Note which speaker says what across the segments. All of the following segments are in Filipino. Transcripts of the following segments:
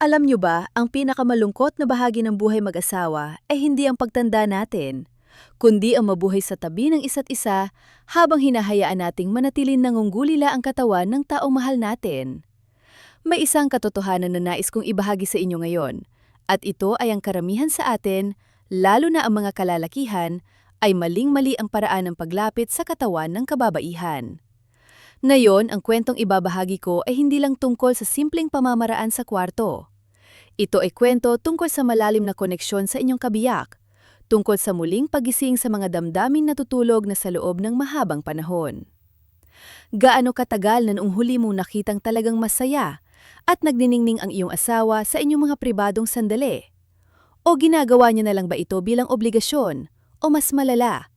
Speaker 1: Alam niyo ba, ang pinakamalungkot na bahagi ng buhay mag-asawa ay hindi ang pagtanda natin, kundi ang mabuhay sa tabi ng isa't isa habang hinahayaan nating manatiling nangungulila ang katawan ng taong mahal natin. May isang katotohanan na nais kong ibahagi sa inyo ngayon, at ito ay ang karamihan sa atin, lalo na ang mga kalalakihan, ay maling-mali ang paraan ng paglapit sa katawan ng kababaihan. Ngayon, ang kwentong ibabahagi ko ay hindi lang tungkol sa simpleng pamamaraan sa kwarto. Ito ay kwento tungkol sa malalim na koneksyon sa inyong kabiyak, tungkol sa muling pagising sa mga damdaming natutulog na sa loob ng mahabang panahon. Gaano katagal na noong huli mong nakitang talagang masaya at nagniningning ang iyong asawa sa inyong mga pribadong sandali? O ginagawa niyo na lang ba ito bilang obligasyon? O mas malala,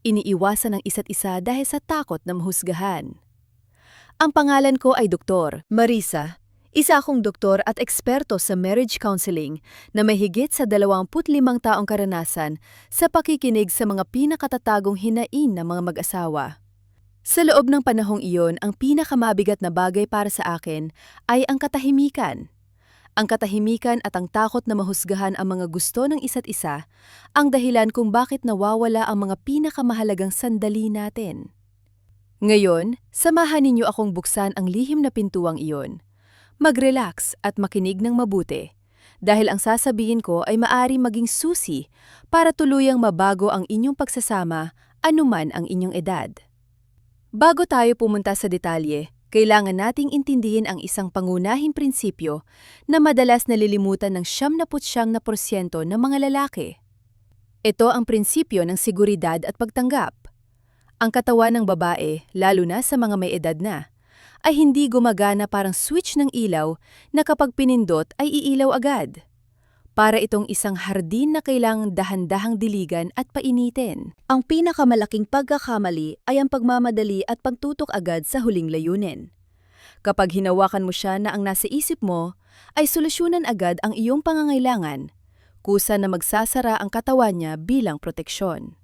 Speaker 1: iniiwasan ang isa't isa dahil sa takot na mahusgahan? Ang pangalan ko ay Dr. Marisa. Isa akong doktor at eksperto sa marriage counseling na may higit sa 25 taong karanasan sa pakikinig sa mga pinakatatagong hinaing ng mga mag-asawa. Sa loob ng panahong iyon, ang pinakamabigat na bagay para sa akin ay ang katahimikan. Ang katahimikan at ang takot na mahusgahan ang mga gusto ng isa't isa ang dahilan kung bakit nawawala ang mga pinakamahalagang sandali natin. Ngayon, samahan ninyo akong buksan ang lihim na pintuang iyon. Mag-relax at makinig ng mabuti, dahil ang sasabihin ko ay maaari maging susi para tuluyang mabago ang inyong pagsasama anuman ang inyong edad. Bago tayo pumunta sa detalye, kailangan nating intindihin ang isang pangunahing prinsipyo na madalas nalilimutan ng 99% ng mga lalaki. Ito ang prinsipyo ng seguridad at pagtanggap. Ang katawan ng babae, lalo na sa mga may edad na, ay hindi gumagana parang switch ng ilaw na kapag pinindot ay iilaw agad. Para itong isang hardin na kailangang dahan-dahang diligan at painitin. Ang pinakamalaking pagkakamali ay ang pagmamadali at pagtutok agad sa huling layunin. Kapag hinawakan mo siya na ang nasa isip mo, ay solusyonan agad ang iyong pangangailangan, kusa na magsasara ang katawan niya bilang proteksyon.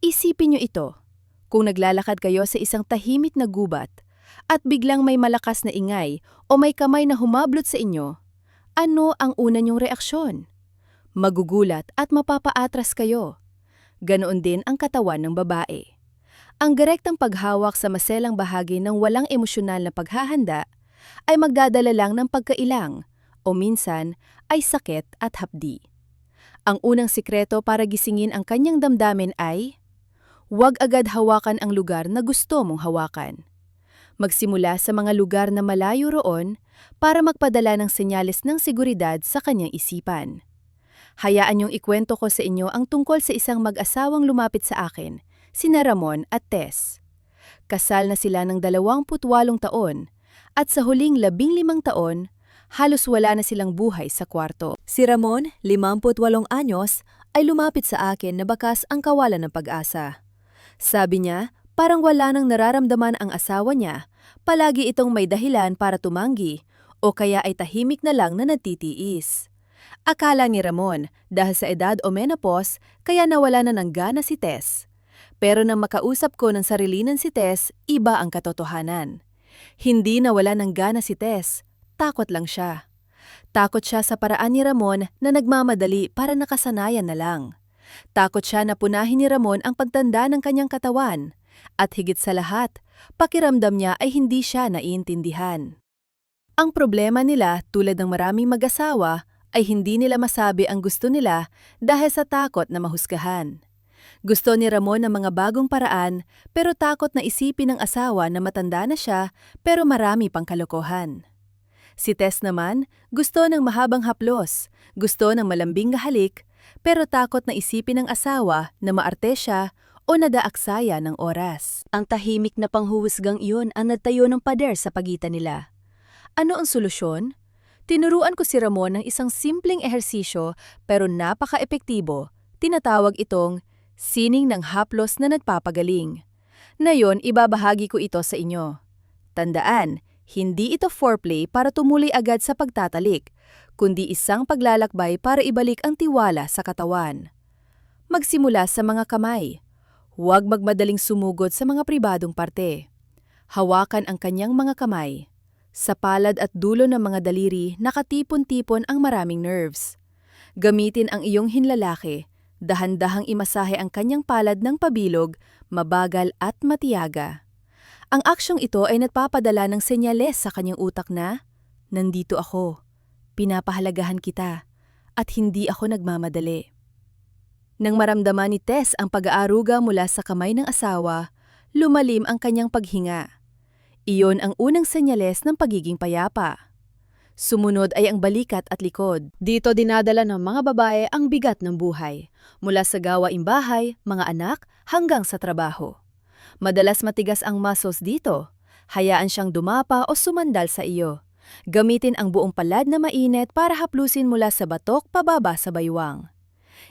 Speaker 1: Isipin niyo ito, kung naglalakad kayo sa isang tahimik na gubat, at biglang may malakas na ingay o may kamay na humablot sa inyo, ano ang una niyong reaksyon? Magugulat at mapapaatras kayo. Ganoon din ang katawan ng babae. Ang direktang paghawak sa maselang bahagi ng walang emosyonal na paghahanda ay magdadala lang ng pagkailang o minsan ay sakit at hapdi. Ang unang sikreto para gisingin ang kanyang damdamin ay huwag agad hawakan ang lugar na gusto mong hawakan. Magsimula sa mga lugar na malayo roon para magpadala ng senyales ng seguridad sa kanyang isipan. Hayaan niyong ikwento ko sa inyo ang tungkol sa isang mag-asawang lumapit sa akin, sina Ramon at Tess. Kasal na sila ng 28 taon at sa huling 15 taon, halos wala na silang buhay sa kwarto. Si Ramon, 58 anyos, ay lumapit sa akin na bakas ang kawalan ng pag-asa. Sabi niya, parang wala nang nararamdaman ang asawa niya, palagi itong may dahilan para tumanggi o kaya ay tahimik na lang na nagtitiis. Akala ni Ramon dahil sa edad o menopause kaya nawala na ng gana si Tess. Pero nang makausap ko ng sarilinan si Tess, iba ang katotohanan. Hindi nawala ng gana si Tess, takot lang siya. Takot siya sa paraan ni Ramon na nagmamadali para nakasanayan na lang. Takot siya na punahin ni Ramon ang pagtanda ng kanyang katawan. At higit sa lahat, pakiramdam niya ay hindi siya naiintindihan. Ang problema nila, tulad ng maraming mag-asawa, ay hindi nila masabi ang gusto nila dahil sa takot na mahusgahan. Gusto ni Ramon ng mga bagong paraan pero takot na isipin ng asawa na matanda na siya pero marami pang kalokohan. Si Tess naman, gusto ng mahabang haplos, gusto ng malambing na halik, pero takot na isipin ng asawa na maarte siya o nadaaksaya ng oras. Ang tahimik na panghuhusgang iyon ang nagtayo ng pader sa pagitan nila. Ano ang solusyon? Tinuruan ko si Ramon ng isang simpleng ehersisyo pero napaka-epektibo. Tinatawag itong sining ng haplos na nagpapagaling. Ngayon, ibabahagi ko ito sa inyo. Tandaan, hindi ito foreplay para tumuloy agad sa pagtatalik, kundi isang paglalakbay para ibalik ang tiwala sa katawan. Magsimula sa mga kamay. Huwag magmadaling sumugod sa mga pribadong parte. Hawakan ang kanyang mga kamay. Sa palad at dulo ng mga daliri, nakatipon-tipon ang maraming nerves. Gamitin ang iyong hinlalaki, dahan-dahang imasahe ang kanyang palad ng pabilog, mabagal at matiyaga. Ang aksyong ito ay nagpapadala ng senyales sa kanyang utak na, nandito ako, pinapahalagahan kita, at hindi ako nagmamadali. Nang maramdaman ni Tess ang pag-aaruga mula sa kamay ng asawa, lumalim ang kanyang paghinga. Iyon ang unang senyales ng pagiging payapa. Sumunod ay ang balikat at likod. Dito dinadala ng mga babae ang bigat ng buhay, mula sa gawaing bahay, mga anak, hanggang sa trabaho. Madalas matigas ang muscles dito. Hayaan siyang dumapa o sumandal sa iyo. Gamitin ang buong palad na mainit para haplusin mula sa batok pababa sa baywang.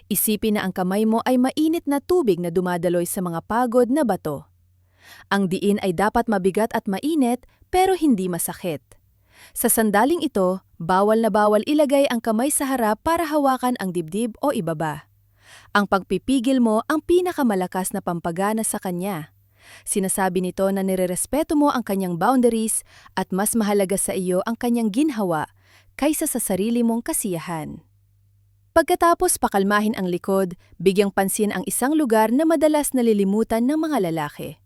Speaker 1: Isipin na ang kamay mo ay mainit na tubig na dumadaloy sa mga pagod na bato. Ang diin ay dapat mabigat at mainit pero hindi masakit. Sa sandaling ito, bawal na bawal ilagay ang kamay sa harap para hawakan ang dibdib o ibaba. Ang pagpipigil mo ang pinakamalakas na pampagana sa kanya. Sinasabi nito na nirerespeto mo ang kanyang boundaries at mas mahalaga sa iyo ang kanyang ginhawa kaysa sa sarili mong kasiyahan. Pagkatapos pakalmahin ang likod, bigyang pansin ang isang lugar na madalas nalilimutan ng mga lalaki.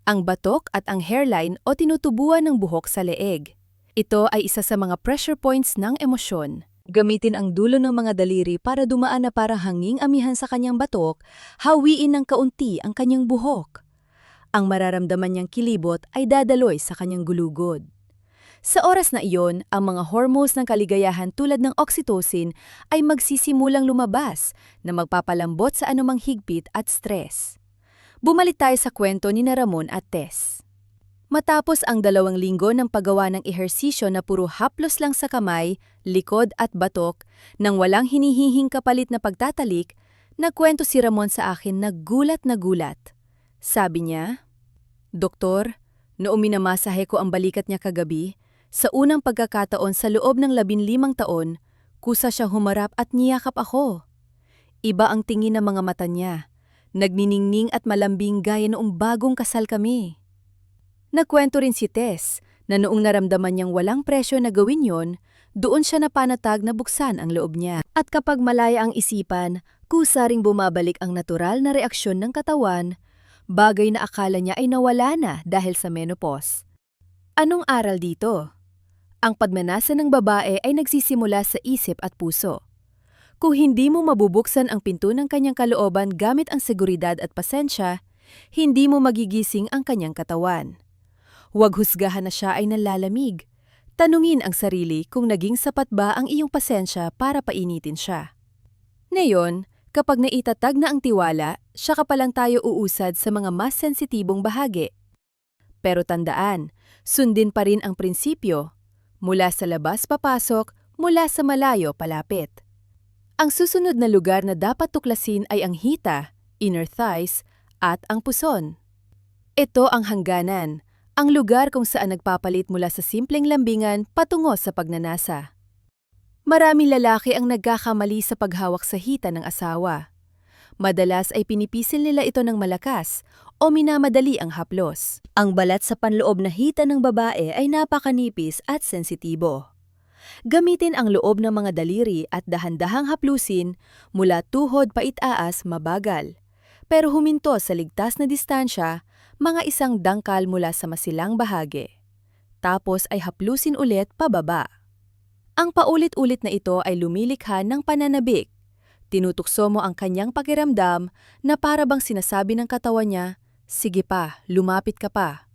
Speaker 1: Ang batok at ang hairline o tinutubuan ng buhok sa leeg. Ito ay isa sa mga pressure points ng emosyon. Gamitin ang dulo ng mga daliri para dumaan na para hanging amihan sa kanyang batok, hawiin ng kaunti ang kanyang buhok. Ang mararamdaman niyang kilibot ay dadaloy sa kanyang gulugod. Sa oras na iyon, ang mga hormones ng kaligayahan tulad ng oxytocin ay magsisimulang lumabas na magpapalambot sa anumang higpit at stress. Bumalik tayo sa kwento ni Ramon at Tess. Matapos ang 2 linggo ng paggawa ng ehersisyo na puro haplos lang sa kamay, likod at batok, nang walang hinihihing kapalit na pagtatalik, nagkwento si Ramon sa akin na gulat na gulat. Sabi niya, "Doktor, noong minamasahe ko ang balikat niya kagabi, sa unang pagkakataon sa loob ng 15 taon, kusa siya humarap at niyakap ako. Iba ang tingin ng mga mata niya, nagniningning at malambing gaya noong bagong kasal kami." Nagkwento rin si Tess na noong naramdaman niyang walang presyo na gawin yon, doon siya napanatag na buksan ang loob niya. At kapag malaya ang isipan, kusa ring bumabalik ang natural na reaksyon ng katawan, bagay na akala niya ay nawala na dahil sa menopause. Anong aral dito? Ang pagmanasa ng babae ay nagsisimula sa isip at puso. Kung hindi mo mabubuksan ang pinto ng kanyang kalooban gamit ang seguridad at pasensya, hindi mo magigising ang kanyang katawan. Huwag husgahan na siya ay nanlalamig. Tanungin ang sarili kung naging sapat ba ang iyong pasensya para painitin siya. Ngayon, kapag naitatag na ang tiwala, siya ka palang tayo uusad sa mga mas sensitibong bahagi. Pero tandaan, sundin pa rin ang prinsipyo. Mula sa labas papasok, mula sa malayo palapit. Ang susunod na lugar na dapat tuklasin ay ang hita, inner thighs, at ang puson. Ito ang hangganan, ang lugar kung saan nagpapalit mula sa simpleng lambingan patungo sa pagnanasa. Maraming lalaki ang nagkakamali sa paghawak sa hita ng asawa. Madalas ay pinipisil nila ito ng malakas o minamadali ang haplos. Ang balat sa panloob na hita ng babae ay napakanipis at sensitibo. Gamitin ang loob ng mga daliri at dahan-dahang haplusin mula tuhod paitaas mabagal. Pero huminto sa ligtas na distansya, mga isang dangkal mula sa masilang bahagi. Tapos ay haplusin ulit pababa. Ang paulit-ulit na ito ay lumilikha ng pananabik. Tinutukso mo ang kanyang pakiramdam na para bang sinasabi ng katawan niya, "Sige pa, lumapit ka pa."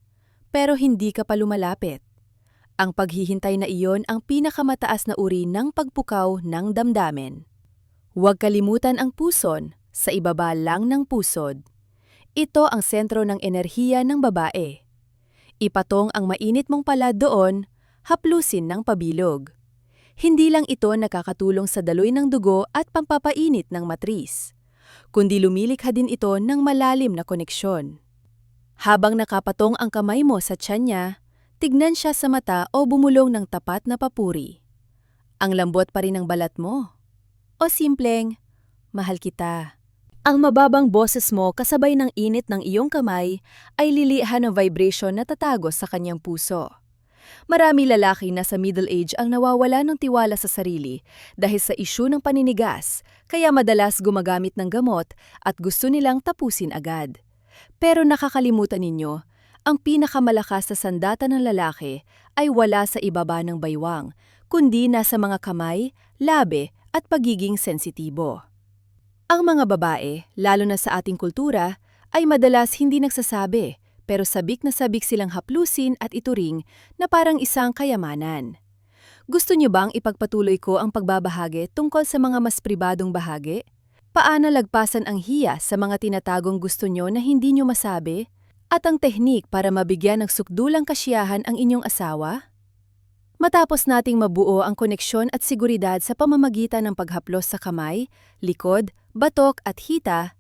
Speaker 1: Pero hindi ka pa lumalapit. Ang paghihintay na iyon ang pinakamataas na uri ng pagpukaw ng damdamin. Huwag kalimutan ang puson, sa ibaba lang ng pusod. Ito ang sentro ng enerhiya ng babae. Ipatong ang mainit mong palad doon, haplusin ng pabilog. Hindi lang ito nakakatulong sa daloy ng dugo at pampapainit ng matris, kundi lumilikha din ito ng malalim na koneksyon. Habang nakapatong ang kamay mo sa tiyan niya, tignan siya sa mata o bumulong ng tapat na papuri. Ang lambot pa rin ng balat mo. O simpleng, "Mahal kita." Ang mababang boses mo kasabay ng init ng iyong kamay ay liliha ng vibration na tatago sa kanyang puso. Marami lalaki na sa middle age ang nawawala ng tiwala sa sarili dahil sa isyu ng paninigas, kaya madalas gumagamit ng gamot at gusto nilang tapusin agad. Pero nakakalimutan ninyo, ang pinakamalakas sa sandata ng lalaki ay wala sa ibaba ng baywang, kundi nasa mga kamay, labi at pagiging sensitibo. Ang mga babae, lalo na sa ating kultura, ay madalas hindi nagsasabi, pero sabik na sabik silang haplusin at ituring na parang isang kayamanan. Gusto niyo bang ipagpatuloy ko ang pagbabahagi tungkol sa mga mas pribadong bahagi? Paano lagpasan ang hiya sa mga tinatagong gusto niyo na hindi niyo masabi? At ang tehnik para mabigyan ng sukdulang kasiyahan ang inyong asawa? Matapos nating mabuo ang koneksyon at seguridad sa pamamagitan ng paghaplos sa kamay, likod, batok at hita,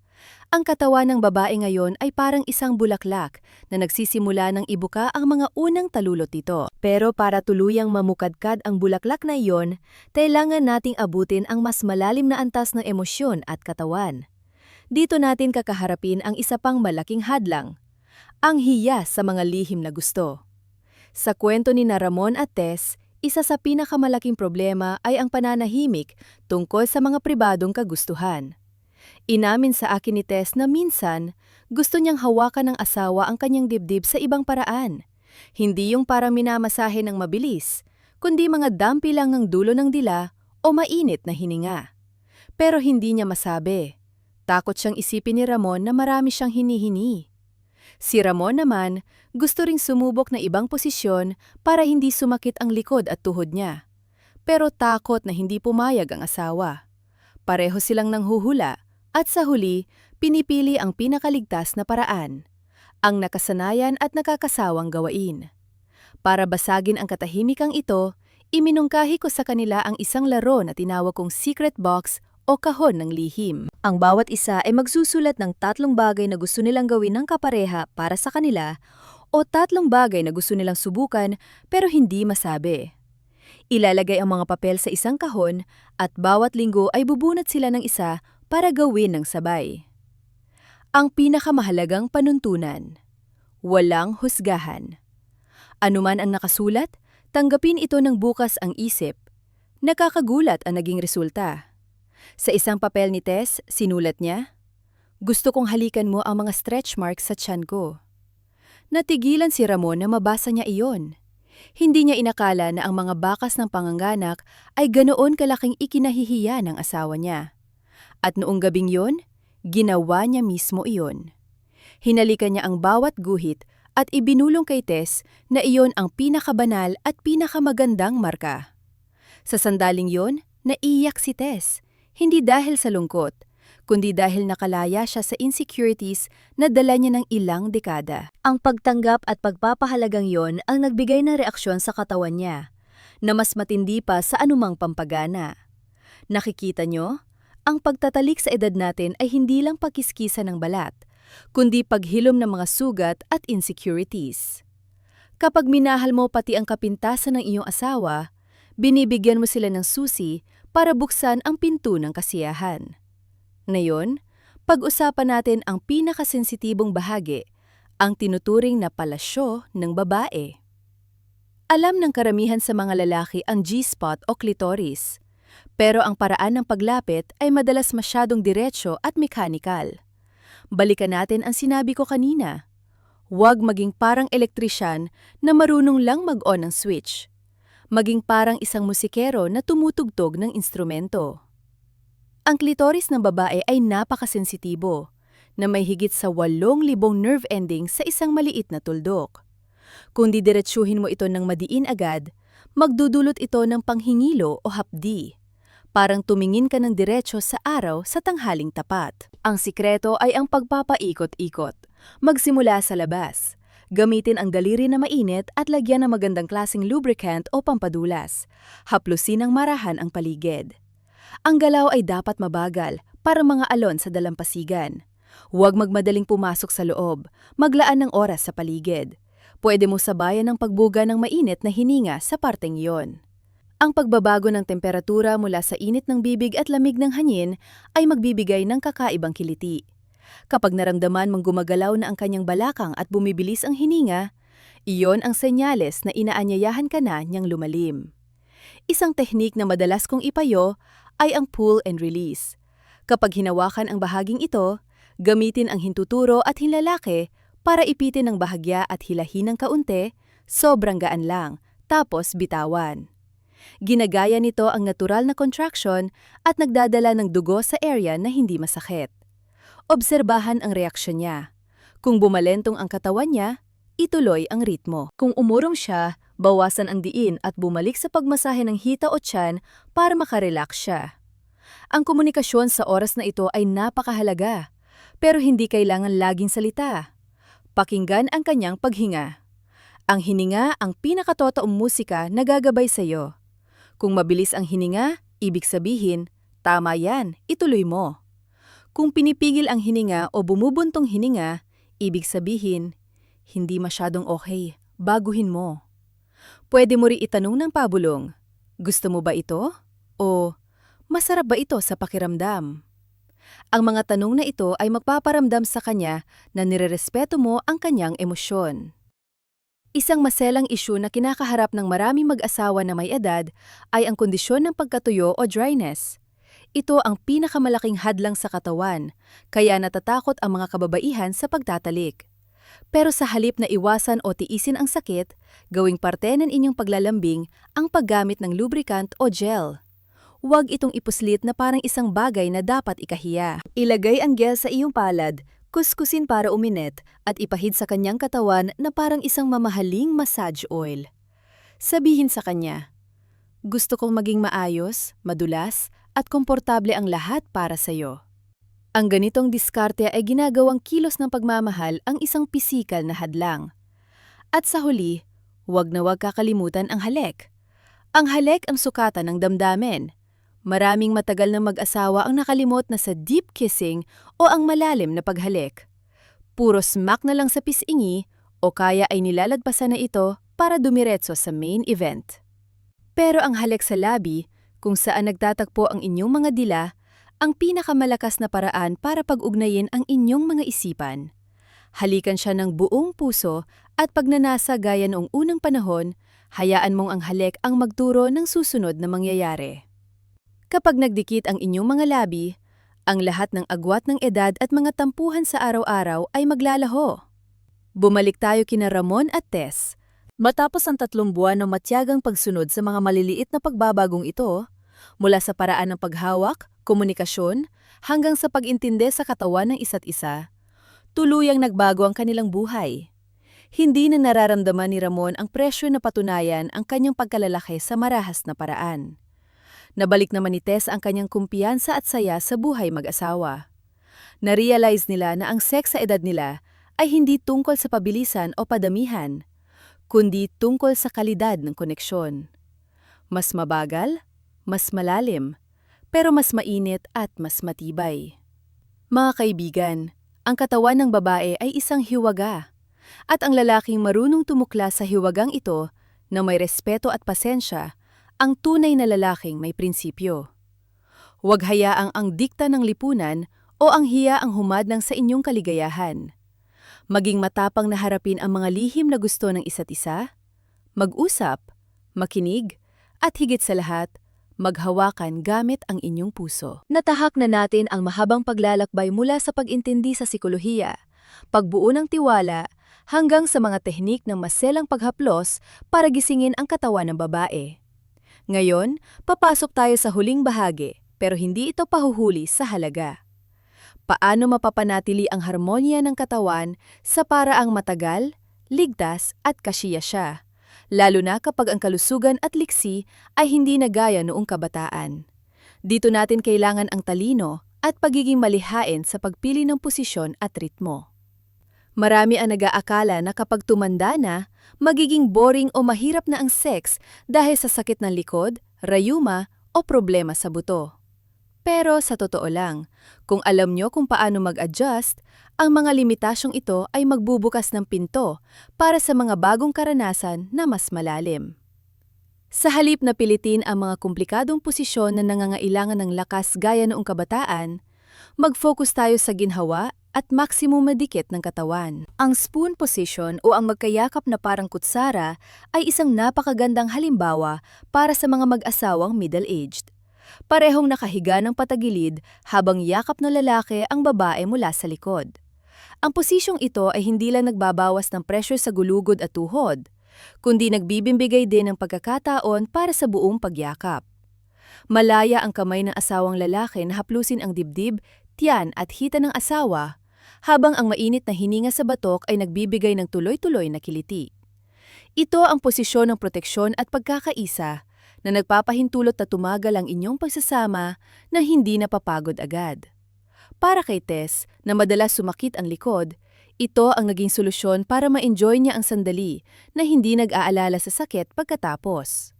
Speaker 1: ang katawan ng babae ngayon ay parang isang bulaklak na nagsisimula ng ibuka ang mga unang talulot nito. Pero para tuluyang mamukadkad ang bulaklak na iyon, kailangan nating abutin ang mas malalim na antas ng emosyon at katawan. Dito natin kakaharapin ang isa pang malaking hadlang, ang hiya sa mga lihim na gusto. Sa kwento ni Ramon at Tess, isa sa pinakamalaking problema ay ang pananahimik tungkol sa mga pribadong kagustuhan. Inamin sa akin ni Tess na minsan, gusto niyang hawakan ng asawa ang kanyang dibdib sa ibang paraan. Hindi yung parang minamasahe ng mabilis, kundi mga dampi lang ng dulo ng dila o mainit na hininga. Pero hindi niya masabi. Takot siyang isipin ni Ramon na marami siyang hinihini. Si Ramon naman, gusto ring sumubok na ibang posisyon para hindi sumakit ang likod at tuhod niya. Pero takot na hindi pumayag ang asawa. Pareho silang nanghuhula at sa huli, pinipili ang pinakaligtas na paraan, ang nakasanayan at nakakasawang gawain. Para basagin ang katahimikang ito, iminungkahi ko sa kanila ang isang laro na tinawag kong secret box o kahon ng lihim. Ang bawat isa ay magsusulat ng 3 bagay na gusto nilang gawin ng kapareha para sa kanila o 3 bagay na gusto nilang subukan pero hindi masabi. Ilalagay ang mga papel sa isang kahon at bawat linggo ay bubunot sila ng isa para gawin ng sabay. Ang pinakamahalagang panuntunan, walang husgahan. Anuman ang nakasulat, tanggapin ito ng bukas ang isip. Nakakagulat ang naging resulta. Sa isang papel ni Tess, sinulat niya, "Gusto kong halikan mo ang mga stretch marks sa tiyan ko." Natigilan si Ramon na mabasa niya iyon. Hindi niya inakala na ang mga bakas ng panganganak ay ganoon kalaking ikinahihiya ng asawa niya. At noong gabing yon, ginawa niya mismo iyon. Hinalikan niya ang bawat guhit at ibinulong kay Tess na iyon ang pinakabanal at pinakamagandang marka. Sa sandaling yon, naiyak si Tess. Hindi dahil sa lungkot, kundi dahil nakalaya siya sa insecurities na dala niya ng ilang dekada. Ang pagtanggap at pagpapahalagang yon ang nagbigay ng reaksyon sa katawan niya, na mas matindi pa sa anumang pampagana. Nakikita niyo? Ang pagtatalik sa edad natin ay hindi lang pagkiskisa ng balat, kundi paghilom ng mga sugat at insecurities. Kapag minahal mo pati ang kapintasan ng iyong asawa, binibigyan mo sila ng susi para buksan ang pinto ng kasiyahan. Ngayon, pag-usapan natin ang pinakasensitibong bahagi, ang tinuturing na palasyo ng babae. Alam ng karamihan sa mga lalaki ang G-spot o clitoris, pero ang paraan ng paglapit ay madalas masyadong diretsyo at mekanikal. Balikan natin ang sinabi ko kanina. Huwag maging parang elektrisyan na marunong lang mag-on ng switch. Maging parang isang musikero na tumutugtog ng instrumento. Ang klitoris ng babae ay napakasensitibo, na may higit sa 8,000 nerve endings sa isang maliit na tuldok. Kung didiretsuhin mo ito ng madiin agad, magdudulot ito ng panghingilo o hapdi. Parang tumingin ka ng diretsyo sa araw sa tanghaling tapat. Ang sikreto ay ang pagpapaikot-ikot. Magsimula sa labas. Gamitin ang daliri na mainit at lagyan ng magandang klaseng lubricant o pampadulas. Haplusin ng marahan ang paligid. Ang galaw ay dapat mabagal para mga alon sa dalampasigan. Huwag magmadaling pumasok sa loob. Maglaan ng oras sa paligid. Pwede mo sabayan ng pagbuga ng mainit na hininga sa parteng iyon. Ang pagbabago ng temperatura mula sa init ng bibig at lamig ng hangin ay magbibigay ng kakaibang kiliti. Kapag naramdaman mong gumagalaw na ang kanyang balakang at bumibilis ang hininga, Iyon ang senyales na inaanyayahan ka na niyang lumalim. Isang technique na madalas kong ipayo ay ang pull and release. Kapag hinawakan ang bahaging ito, gamitin ang hintuturo at hinlalaki para ipitin ng bahagya at hilahin ng kaunti, sobrang gaan lang, tapos bitawan. Ginagaya nito ang natural na contraction at nagdadala ng dugo sa area na hindi masakit. Obserbahan ang reaksyon niya. Kung bumalentong ang katawan niya, ituloy ang ritmo. Kung umurong siya, bawasan ang diin at bumalik sa pagmasahe ng hita o tiyan para makarelax siya. Ang komunikasyon sa oras na ito ay napakahalaga, pero hindi kailangan laging salita. Pakinggan ang kanyang paghinga. Ang hininga ang pinakatotoong musika na gagabay sa iyo. Kung mabilis ang hininga, ibig sabihin, tama yan, ituloy mo. Kung pinipigil ang hininga o bumubuntong hininga, ibig sabihin, hindi masyadong okay, baguhin mo. Pwede mo rin itanong ng pabulong, gusto mo ba ito? O masarap ba ito sa pakiramdam? Ang mga tanong na ito ay magpaparamdam sa kanya na nirerespeto mo ang kanyang emosyon. Isang maselang isyu na kinakaharap ng maraming mag-asawa na may edad ay ang kondisyon ng pagkatuyo o dryness. Ito ang pinakamalaking hadlang sa katawan, kaya natatakot ang mga kababaihan sa pagtatalik. Pero sa halip na iwasan o tiisin ang sakit, gawing parte ng inyong paglalambing ang paggamit ng lubricant o gel. Huwag itong ipuslit na parang isang bagay na dapat ikahiya. Ilagay ang gel sa iyong palad, kuskusin para uminit, at ipahid sa kanyang katawan na parang isang mamahaling massage oil. Sabihin sa kanya, gusto kong maging maayos, madulas, at komportable ang lahat para sa iyo. Ang ganitong diskarte ay ginagawang kilos ng pagmamahal ang isang pisikal na hadlang. At sa huli, huwag na huwag kakalimutan ang halik. Ang halik ang sukatan ng damdamin. Maraming matagal na mag-asawa ang nakalimot na sa deep kissing o ang malalim na paghalik. Puro smack na lang sa pisingi o kaya ay nilalagpasan na ito para dumiretso sa main event. Pero ang halik sa labi, kung saan nagtatagpo ang inyong mga dila, ang pinakamalakas na paraan para pag-ugnayin ang inyong mga isipan. Halikan siya ng buong puso at pagnanasa gaya noong unang panahon, hayaan mong ang halik ang magturo ng susunod na mangyayari. Kapag nagdikit ang inyong mga labi, ang lahat ng agwat ng edad at mga tampuhan sa araw-araw ay maglalaho. Bumalik tayo kina Ramon at Tess. Matapos ang 3 buwan ng matyagang pagsunod sa mga maliliit na pagbabagong ito, mula sa paraan ng paghawak, komunikasyon, hanggang sa pag-intindi sa katawan ng isa't isa, tuluyang nagbago ang kanilang buhay. Hindi na nararamdaman ni Ramon ang presyo na patunayan ang kanyang pagkalalaki sa marahas na paraan. Nabalik naman ni Tess ang kanyang kumpiyansa at saya sa buhay mag-asawa. Na-realize nila na ang sex sa edad nila ay hindi tungkol sa pabilisan o padamihan, kundi tungkol sa kalidad ng koneksyon. Mas mabagal, mas malalim, pero mas mainit at mas matibay. Mga kaibigan, ang katawan ng babae ay isang hiwaga, at ang lalaking marunong tumukla sa hiwagang ito na may respeto at pasensya, ang tunay na lalaking may prinsipyo. Huwag hayaang ang dikta ng lipunan o ang hiya ang humadlang sa inyong kaligayahan. Maging matapang na harapin ang mga lihim na gusto ng isa't isa, mag-usap, makinig, at higit sa lahat, maghawakan gamit ang inyong puso. Natahak na natin ang mahabang paglalakbay mula sa pag-intindi sa sikolohiya, pagbuo ng tiwala, hanggang sa mga tehnik ng maselang paghaplos para gisingin ang katawan ng babae. Ngayon, papasok tayo sa huling bahagi, pero hindi ito pahuhuli sa halaga. Paano mapapanatili ang harmonya ng katawan sa paraang matagal, ligtas at kasiya siya, lalo na kapag ang kalusugan at liksi ay hindi na gaya noong kabataan. Dito natin kailangan ang talino at pagiging malihain sa pagpili ng posisyon at ritmo. Marami ang nag-aakala na kapag tumanda na, magiging boring o mahirap na ang sex dahil sa sakit ng likod, rayuma o problema sa buto. Pero sa totoo lang, kung alam nyo kung paano mag-adjust, ang mga limitasyong ito ay magbubukas ng pinto para sa mga bagong karanasan na mas malalim. Sa halip na pilitin ang mga komplikadong posisyon na nangangailangan ng lakas gaya noong kabataan, mag-focus tayo sa ginhawa, at maximum madikit ng katawan. Ang spoon position o ang magkayakap na parang kutsara ay isang napakagandang halimbawa para sa mga mag-asawang middle-aged. Parehong nakahiga ng patagilid habang yakap ng lalaki ang babae mula sa likod. Ang posisyong ito ay hindi lang nagbabawas ng pressure sa gulugod at tuhod, kundi nagbibimbigay din ng pagkakataon para sa buong pagyakap. Malaya ang kamay ng asawang lalaki na haplusin ang dibdib, tiyan at hita ng asawa, habang ang mainit na hininga sa batok ay nagbibigay ng tuloy-tuloy na kiliti. Ito ang posisyon ng proteksyon at pagkakaisa na nagpapahintulot na tumagal ang inyong pagsasama na hindi napapagod agad. Para kay Tess, na madalas sumakit ang likod, ito ang naging solusyon para ma-enjoy niya ang sandali na hindi nag-aalala sa sakit pagkatapos.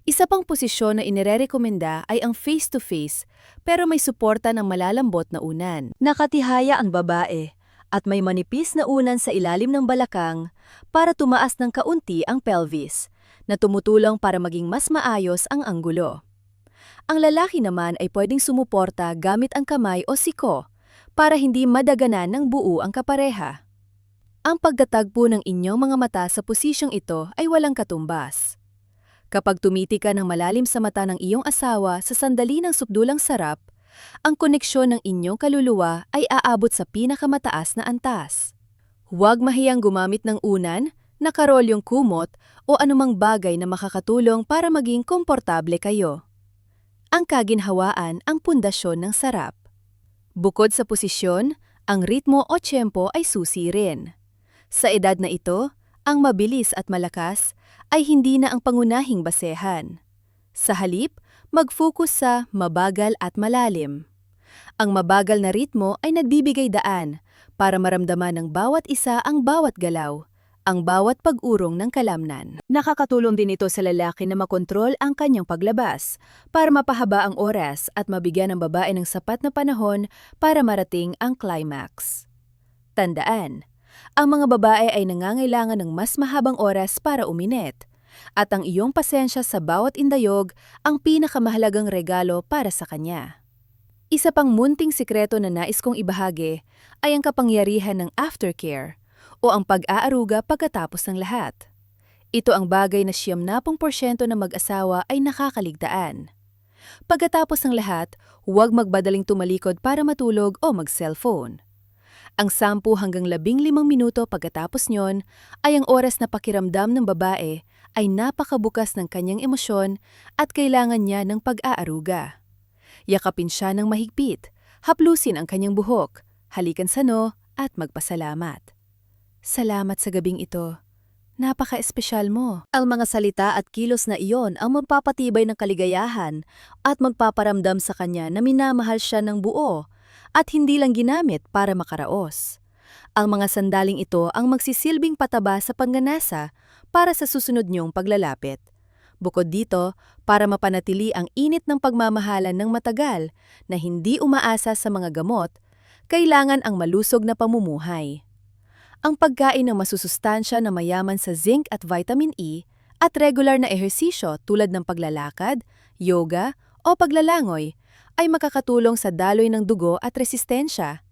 Speaker 1: Isa pang posisyon na inirerekomenda ay ang face-to-face pero may suporta ng malalambot na unan. Nakatihaya ang babae at may manipis na unan sa ilalim ng balakang para tumaas ng kaunti ang pelvis na tumutulong para maging mas maayos ang anggulo. Ang lalaki naman ay pwedeng sumuporta gamit ang kamay o siko para hindi madaganan ng buo ang kapareha. Ang pagtatagpo ng inyong mga mata sa posisyong ito ay walang katumbas. Kapag tumiti ka ng malalim sa mata ng iyong asawa sa sandali ng supdulang sarap, ang koneksyon ng inyong kaluluwa ay aabot sa pinakamataas na antas. Huwag mahiyang gumamit ng unan, nakarolyong kumot o anumang bagay na makakatulong para maging komportable kayo. Ang kaginhawaan ang pundasyon ng sarap. Bukod sa posisyon, ang ritmo o tiyempo ay susi rin. Sa edad na ito, ang mabilis at malakas ay hindi na ang pangunahing basehan. Sa halip, mag-focus sa mabagal at malalim. Ang mabagal na ritmo ay nagbibigay daan para maramdaman ng bawat isa ang bawat galaw, ang bawat pag-urong ng kalamnan. Nakakatulong din ito sa lalaki na makontrol ang kanyang paglabas para mapahaba ang oras at mabigyan ng babae ng sapat na panahon para marating ang climax. Tandaan, ang mga babae ay nangangailangan ng mas mahabang oras para uminit, at ang iyong pasensya sa bawat indayog ang pinakamahalagang regalo para sa kanya. Isa pang munting sikreto na nais kong ibahagi ay ang kapangyarihan ng aftercare o ang pag-aaruga pagkatapos ng lahat. Ito ang bagay na 90% ng mag-asawa ay nakakaligtaan. Pagkatapos ng lahat, huwag magbadaling tumalikod para matulog o mag-cellphone. Ang 10 hanggang 15 minuto pagkatapos nyon ay ang oras na pakiramdam ng babae ay napakabukas ng kanyang emosyon at kailangan niya ng pag-aaruga. Yakapin siya ng mahigpit, haplusin ang kanyang buhok, halikan sa noo at magpasalamat. Salamat sa gabing ito. Napaka-espesyal mo. Ang mga salita at kilos na iyon ang magpapatibay ng kaligayahan at magpaparamdam sa kanya na minamahal siya ng buo at hindi lang ginamit para makaraos. Ang mga sandaling ito ang magsisilbing pataba sa pangganasa para sa susunod niyong paglalapit. Bukod dito, para mapanatili ang init ng pagmamahalan ng matagal na hindi umaasa sa mga gamot, kailangan ang malusog na pamumuhay. Ang pagkain ng masusustansya na mayaman sa zinc at vitamin E at regular na ehersisyo tulad ng paglalakad, yoga o paglalangoy ay makakatulong sa daloy ng dugo at resistensya.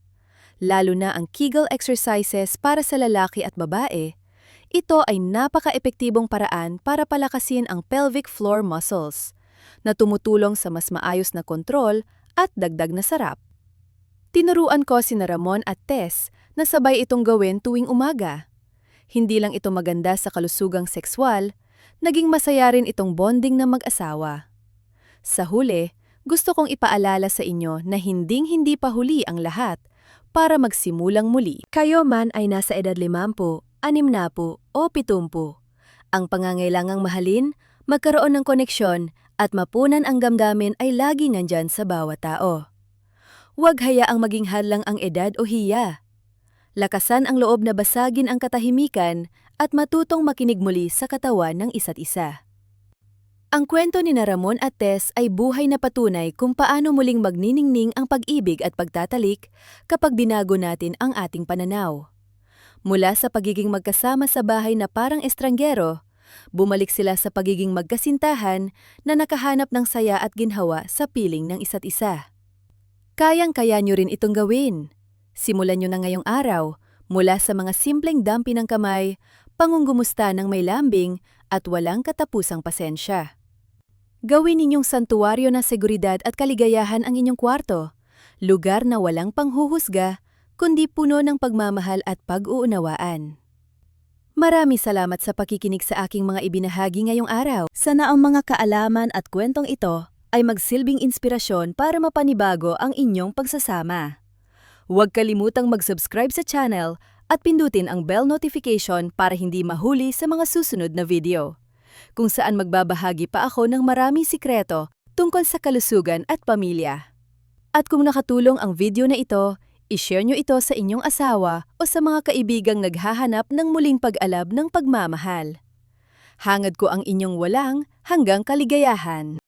Speaker 1: Lalo na ang Kegel exercises para sa lalaki at babae, ito ay napaka-epektibong paraan para palakasin ang pelvic floor muscles, na tumutulong sa mas maayos na kontrol at dagdag na sarap. Tinuruan ko sina Ramon at Tess na sabay itong gawin tuwing umaga. Hindi lang ito maganda sa kalusugang sexual, naging masaya rin itong bonding ng mag-asawa. Sa huli, gusto kong ipaalala sa inyo na hinding-hindi pa huli ang lahat para magsimulang muli. Kayo man ay nasa edad 50, 60 o 70. Ang pangangailangang mahalin, magkaroon ng koneksyon at mapunan ang damdamin ay laging nandyan sa bawat tao. Huwag hayaang maging hadlang ang edad o hiya. Lakasan ang loob na basagin ang katahimikan at matutong makinig muli sa katawan ng isa't isa. Ang kwento ni Ramon at Tess ay buhay na patunay kung paano muling magniningning ang pag-ibig at pagtatalik kapag binago natin ang ating pananaw. Mula sa pagiging magkasama sa bahay na parang estranggero, bumalik sila sa pagiging magkasintahan na nakahanap ng saya at ginhawa sa piling ng isa't isa. Kayang-kaya nyo rin itong gawin. Simulan nyo na ngayong araw, mula sa mga simpleng dampi ng kamay, pangungumusta ng may lambing at walang katapusang pasensya. Gawin ninyong santuwaryo ng seguridad at kaligayahan ang inyong kwarto, lugar na walang panghuhusga, kundi puno ng pagmamahal at pag-uunawaan. Maraming salamat sa pakikinig sa aking mga ibinahagi ngayong araw. Sana ang mga kaalaman at kwentong ito ay magsilbing inspirasyon para mapanibago ang inyong pagsasama. Huwag kalimutang mag-subscribe sa channel at pindutin ang bell notification para hindi mahuli sa mga susunod na video, kung saan magbabahagi pa ako ng maraming sikreto tungkol sa kalusugan at pamilya. At kung nakatulong ang video na ito, i-share nyo ito sa inyong asawa o sa mga kaibigang naghahanap ng muling pag-alab ng pagmamahal. Hangad ko ang inyong walang hanggang kaligayahan.